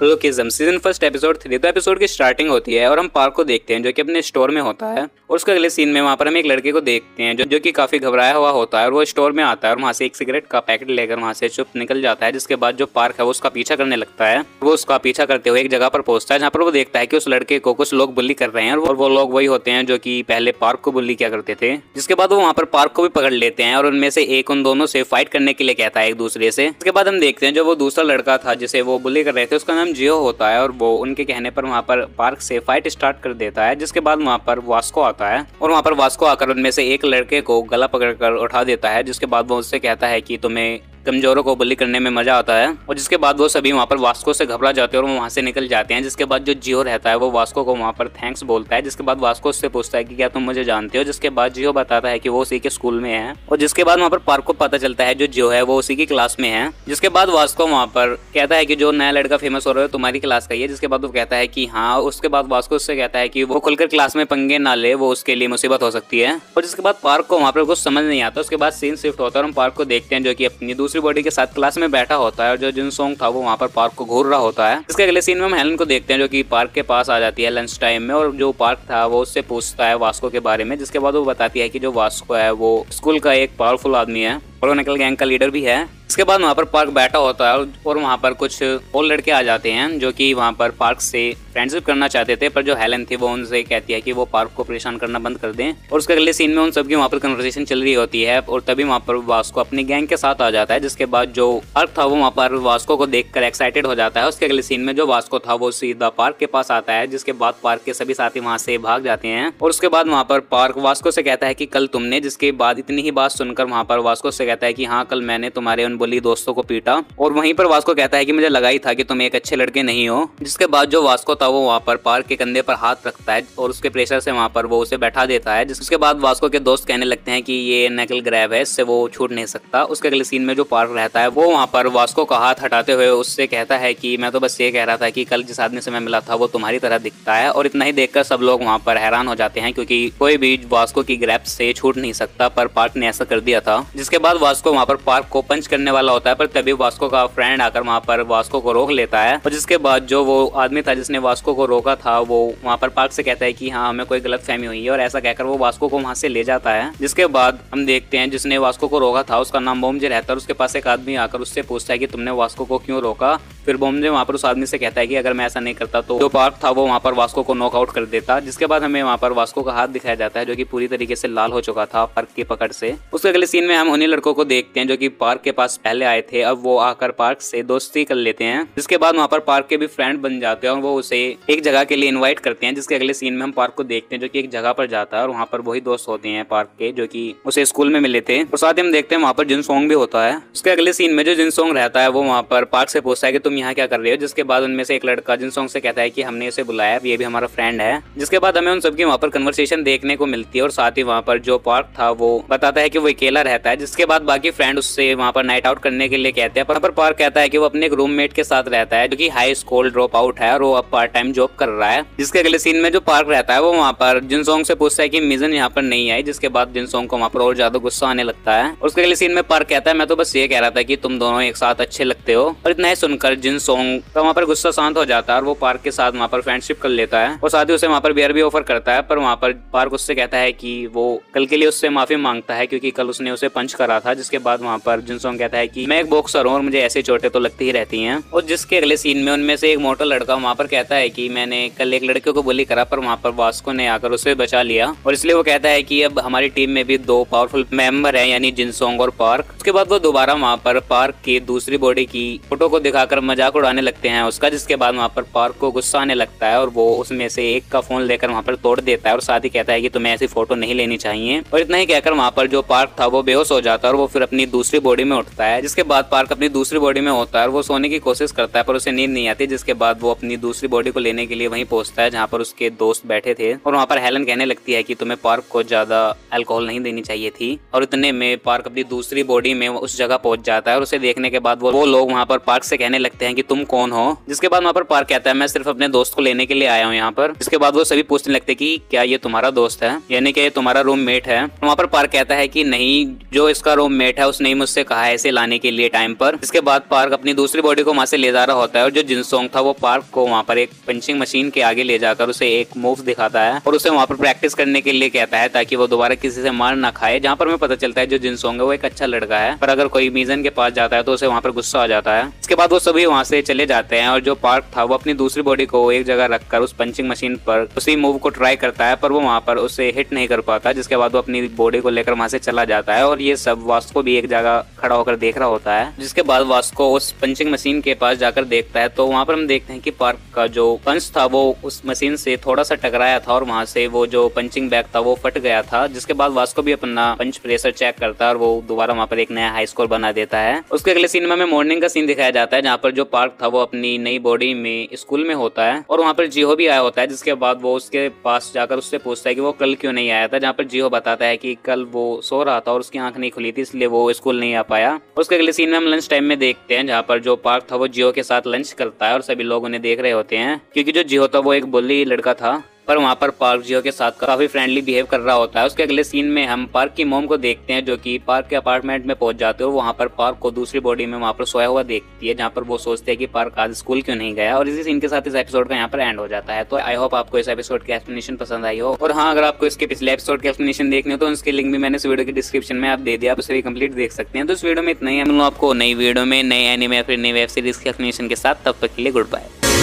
लोकिज्म season first episode 3। तो episode की starting होती है और हम पार्क को देखते हैं जो कि अपने स्टोर में होता है। और उसके अगले सीन में वहाँ पर हम एक लड़के को देखते हैं जो कि काफी घबराया हुआ होता है और वो स्टोर में आता है और वहाँ से एक सिगरेट का पैकेट लेकर वहाँ से चुप निकल जाता है। जिसके बाद जो पार्क है वो उसका पीछा करने लगता है। वो उसका पीछा करते हुए एक जगह पर पहुंचता है जहाँ पर वो देखता है कि उस लड़के को कुछ लोग बुली कर रहे हैं और वो लोग वही होते हैं जो कि पहले पार्क को बुली किया करते थे। जिसके बाद वो वहाँ पर पार्क को भी पकड़ लेते हैं और उनमें से एक उन दोनों से फाइट करने के लिए कहता है एक दूसरे से। इसके बाद हम देखते हैं जो वो दूसरा लड़का था जिसे वो बुली कर रहे थे उसका नाम जियो होता है और वो उनके कहने पर वहाँ पर पार्क से फाइट स्टार्ट कर देता है। जिसके बाद वहाँ पर वास्को आता है और वहाँ पर वास्को आकर उनमें से एक लड़के को गला पकड़कर उठा देता है। जिसके बाद वो उससे कहता है कि तुम्हें कमजोरों को बुली करने में मजा आता है। और जिसके बाद वो सभी वहाँ पर वास्को से घबरा जाते हैं और वो वहाँ से निकल जाते हैं। जिसके बाद जो जियो रहता है वो वास्को को वहाँ पर थैंक्स बोलता है। जिसके बाद वास्को उससे पूछता है कि क्या तुम मुझे जानते हो। जिसके बाद जियो बताता है कि वो उसी के स्कूल में है। और जिसके बाद वहाँ पर पार्क को पता चलता है जो जियो है वो उसी की क्लास में है। जिसके बाद वास्को वहाँ पर कहता है कि जो नया लड़का फेमस हो रहा है तुम्हारी क्लास का ही है। जिसके बाद वो कहता है कि हाँ। उसके बाद वास्को उससे कहता है कि वो खुलकर क्लास में पंगे ना ले, वो उसके लिए मुसीबत हो सकती है। और जिसके बाद पार्क को वहाँ पर कुछ समझ नहीं आता। उसके बाद सीन शिफ्ट होता है और हम पार्क को देखते हैं जो कि अपनी दूसरी बॉडी के साथ क्लास में बैठा होता है और जो जिनसोंग था वो वहाँ पर पार्क को घूर रहा होता है। इसके अगले सीन में हम हेलन को देखते हैं जो कि पार्क के पास आ जाती है लंच टाइम में और जो पार्क था वो उससे पूछता है वास्को के बारे में। जिसके बाद वो बताती है कि जो वास्को है वो स्कूल का एक पावरफुल आदमी है और नकल गैंग का लीडर भी है। इसके बाद वहाँ पर पार्क बैठा होता है और वहाँ पर कुछ और लड़के आ जाते हैं जो कि वहाँ पर पार्क से फ्रेंडशिप करना चाहते थे, पर जो हेलन थी वो उनसे कहती है कि वो पार्क को परेशान करना बंद कर दें। और उसके अगले सीन में उन सबकी वहाँ पर कन्वर्सेशन चल रही होती है और तभी वहाँ पर वास्को अपनी गैंग के साथ आ जाता है। जिसके बाद जो पार्क था वो वहाँ पर वास्को को देखकर एक्साइटेड हो जाता है। उसके अगले सीन में जो वास्को था वो सीधा पार्क के पास आता है। जिसके बाद पार्क के सभी साथी वहाँ से भाग जाते हैं और उसके बाद वहाँ पर पार्क वास्को से कहता है कि कल तुमने, जिसके बाद इतनी ही बात सुनकर वहाँ पर वास्को से कहता है कि हाँ कल मैंने तुम्हारे उन बुली दोस्तों को पीटा। और वहीं पर वास्को कहता है कि मुझे लगा ही था कि तुम एक अच्छे लड़के नहीं हो। जिसके बाद जो वास्को था वो वहाँ पर पार्क के कंधे पर हाथ रखता है और उसके प्रेशर से वहाँ पर वो उसे बैठा देता है। जिसके बाद वास्को के दोस्त कहने लगते हैं कि ये नकल ग्रैब है, इससे वो छूट नहीं सकता। उसके अगले सीन में जो पार्क रहता है वो वहाँ पर वास्को का हाथ हटाते हुए उससे कहता है कि मैं तो बस ये कह रहा था कि कल जिस आदमी से मैं मिला था वो तुम्हारी तरह दिखता है। और इतना ही देखकर सब लोग वहाँ पर हैरान हो जाते हैं क्योंकि कोई भी वास्को की ग्रैब से छूट नहीं सकता, पर पार्क ने ऐसा कर दिया था। जिसके बाद वास्को वहाँ पर पार्क को पंच करने वाला होता है पर तभी वास्को का फ्रेंड आकर वहाँ पर वास्को को रोक लेता है। और जिसके बाद जो वो आदमी था जिसने वास्को को रोका था वो वहाँ पर पार्क से कहता है कि हाँ हमें कोई गलत फहमी हुई है और ऐसा कहकर वो वास्को को वहाँ से ले जाता है। जिसके बाद हम देखते हैं जिसने वास्को को रोका था उसका नाम बोमजे रहता है और उसके पास एक आदमी आकर उससे पूछता है कि तुमने वास्को को क्यों रोका। फिर बोमजे वहाँ पर उस आदमी से कहता है कि अगर मैं ऐसा नहीं करता तो जो पार्क था वो वहाँ पर वास्को को नॉकआउट कर देता। जिसके बाद हमें वहाँ पर वास्को का हाथ दिखाया जाता है जो कि पूरी तरीके से लाल हो चुका था पार्क की पकड़ से। उसके अगले सीन में हम उन्हीं लड़कों को देखते हैं जो कि पार्क के पास पहले आए थे, अब वो आकर पार्क से दोस्ती कर लेते हैं। जिसके बाद वहाँ पर पार्क के भी फ्रेंड बन जाते हैं और वो उसे एक जगह के लिए इनवाइट करते हैं। जिसके अगले सीन में हम पार्क को देखते हैं जो कि एक जगह पर जाता है और वहाँ पर वही दोस्त होते हैं पार्क के जो कि उसे स्कूल में मिले थे। और साथ ही हम देखते हैं वहाँ पर जिनसोंग भी होता है। उसके अगले सीन में जो जिनसोंग रहता है वो वहाँ पर पार्क से पूछता है कि तुम यहाँ क्या कर रहे हो। जिसके बाद उनमें से एक लड़का जिनसोंग से कहता है कि हमने इसे बुलाया, ये भी हमारा फ्रेंड है। जिसके बाद हमें उन सबकी वहाँ पर कन्वर्सेशन देखने को मिलती है और साथ ही वहाँ पर जो पार्क था वो बताता है कि वो अकेला रहता है। जिसके बाद बाकी फ्रेंड उससे वहाँ पर नाइट आउट करने के लिए कहते हैं, पर पार्क कहता है कि वो अपने एक रूममेट के साथ रहता है जो कि हाई स्कूल ड्रॉप आउट है और वो अब पार्ट टाइम जॉब कर रहा है। जिसके अगले सीन में जो पार्क रहता है वो वहाँ पर जिनसोंग से पूछता है कि मिजन यहाँ पर नहीं आई। जिसके बाद जिनसोंग को वहाँ पर और ज्यादा गुस्सा आने लगता है। उसके अगले सीन में पार्क कहता है मैं तो बस ये कह रहा था कि तुम दोनों एक साथ अच्छे लगते हो। और इतना ही सुनकर जिनसोंग का वहाँ पर गुस्सा शांत हो जाता है और वो पार्क के साथ वहाँ पर फ्रेंडशिप कर लेता है और साथ ही उसे वहाँ पर बियर भी ऑफर करता है। पर वहाँ पर पार्क उससे कहता है कि वो कल के लिए उससे माफी मांगता है क्योंकि कल उसने उसे पंच करा था। जिसके बाद वहाँ पर जिनसोंग कहता है कि मैं एक बॉक्सर हूँ और मुझे ऐसे चोटें तो लगती ही रहती हैं। और जिसके अगले सीन में उनमें से एक मोटा लड़का वहाँ पर कहता है कि मैंने कल एक लड़के को बुली करा, पर वहाँ पर वास्को ने आकर उसे बचा लिया और इसलिए वो कहता है कि अब हमारी टीम में भी दो पावरफुल मेंबर हैं, यानी जिनसोंग और पार्क। उसके बाद वो दोबारा वहाँ पर पार्क की दूसरी बॉडी की फोटो को दिखाकर मजाक उड़ाने लगते हैं उसका। जिसके बाद वहाँ पर पार्क को गुस्सा आने लगता है और वो उसमें से एक का फोन लेकर वहाँ पर तोड़ देता है और साथ ही कहता है कि तुम्हें ऐसी फोटो नहीं लेनी चाहिए। और इतना ही कहकर वहाँ पर जो पार्क था वो बेहोश हो जाता है और वो फिर अपनी दूसरी बॉडी में उठता है। जिसके बाद पार्क अपनी दूसरी बॉडी में होता है और वो सोने की कोशिश करता है पर उसे नींद नहीं आती। जिसके बाद वो अपनी दूसरी बॉडी को लेने के लिए वहीं पहुंचता है जहाँ पर उसके दोस्त बैठे थे और वहाँ पर हेलन कहने लगती है कि तुम्हें पार्क को ज्यादा अल्कोहल नहीं देनी चाहिए थी। और इतने में पार्क अपनी दूसरी बॉडी में उस जगह पहुंच जाता है और उसे देखने के बाद वो लोग वहाँ पर पार्क से कहने लगते पूछते हैं कि तुम कौन हो। जिसके बाद वहाँ पर पार्क कहता है मैं सिर्फ अपने दोस्त को लेने के लिए आया हूँ यहाँ पर। इसके बाद वो सभी पूछने लगते कि क्या ये तुम्हारा दोस्त है, यानी कि ये तुम्हारा रूममेट है। वहाँ पर पार्क कहता है कि नहीं, जो इसका रूममेट है उसने ही मुझसे कहा है इसे लाने के लिए टाइम पर। इसके बाद पार्क अपनी दूसरी बॉडी को वहाँ से ले जा रहा होता है और जो जिनसोंग था वो पार्क को वहाँ पर एक पंचिंग मशीन के आगे ले जाकर उसे एक मूव दिखाता है और उसे वहाँ पर प्रैक्टिस करने के लिए कहता है ताकि वो दोबारा किसी से मार ना खाए। जहाँ पर हमें पता चलता है जो जिनसोंग है वो एक अच्छा लड़का है, पर अगर कोई मीजन के पास जाता है तो उसे वहाँ पर गुस्सा आ जाता है। इसके बाद वो सभी वहाँ से चले जाते हैं और जो पार्क था वो अपनी दूसरी बॉडी को एक जगह रखकर उस पंचिंग मशीन पर उसी मूव को ट्राई करता है, पर वो वहाँ पर उसे हिट नहीं कर पाता। जिसके बाद वो अपनी बॉडी को लेकर वहाँ से चला जाता है और ये सब वास्को भी एक जगह खड़ा होकर देख रहा होता है। जिसके बाद वास्को उस पंचिंग मशीन के पास जाकर देखता है तो वहाँ पर हम देखते हैं कि पार्क का जो पंच था वो उस मशीन से थोड़ा सा टकराया था और वहाँ से वो जो पंचिंग बैग था वो फट गया था। जिसके बाद वास्को भी अपना पंच प्रेशर चेक करता है और वो दोबारा वहाँ पर एक नया हाई स्कोर बना देता है। उसके अगले सीन में हमें मॉर्निंग का सीन दिखाया जाता है जहाँ पर जो पार्क था वो अपनी नई बॉडी में स्कूल में होता है और वहाँ पर जिहो भी आया होता है। जिसके बाद वो उसके पास जाकर उससे पूछता है कि वो कल क्यों नहीं आया था, जहाँ पर जिहो बताता है कि कल वो सो रहा था और उसकी आंख नहीं खुली थी इसलिए वो स्कूल नहीं आ पाया। उसके अगले सीन में हम लंच टाइम में देखते हैं जहाँ पर जो पार्क था वो जिहो के साथ लंच करता है और सभी लोग उन्हें देख रहे होते हैं क्योंकि जो जिहो था वो एक बुल्ली लड़का था, पर वहाँ पर पार्क जियो के साथ काफी फ्रेंडली बिहेव कर रहा होता है। उसके अगले सीन में हम पार्क की मॉम को देखते हैं जो कि पार्क के अपार्टमेंट में पहुंच जाते हो। वहाँ पर पार्क को दूसरी बॉडी में वहाँ पर सोया हुआ देखती है जहाँ पर वो सोचते हैं कि पार्क आज स्कूल क्यों नहीं गया। और इसी सीन के साथ इस एपिसोड का यहाँ पर एंड हो जाता है। तो आई होप आपको इस एपिसोड की एक्सप्लेनेशन पसंद आई हो। और हाँ, अगर आपको इसके पिछले एपिसोड की एक्सप्लेनेशन देखनी हो तो उसके लिंक भी मैंने इस वीडियो की डिस्क्रिप्शन में आप दे दिया, आप उसे भी कंप्लीट देख सकते हैं। तो इस वीडियो में इतना ही, हम आपको नई वीडियो में नए एनिमे या फिर नई वेब सीरीज की एक्सप्लेनेशन के साथ, तब तक के लिए गुड बाय।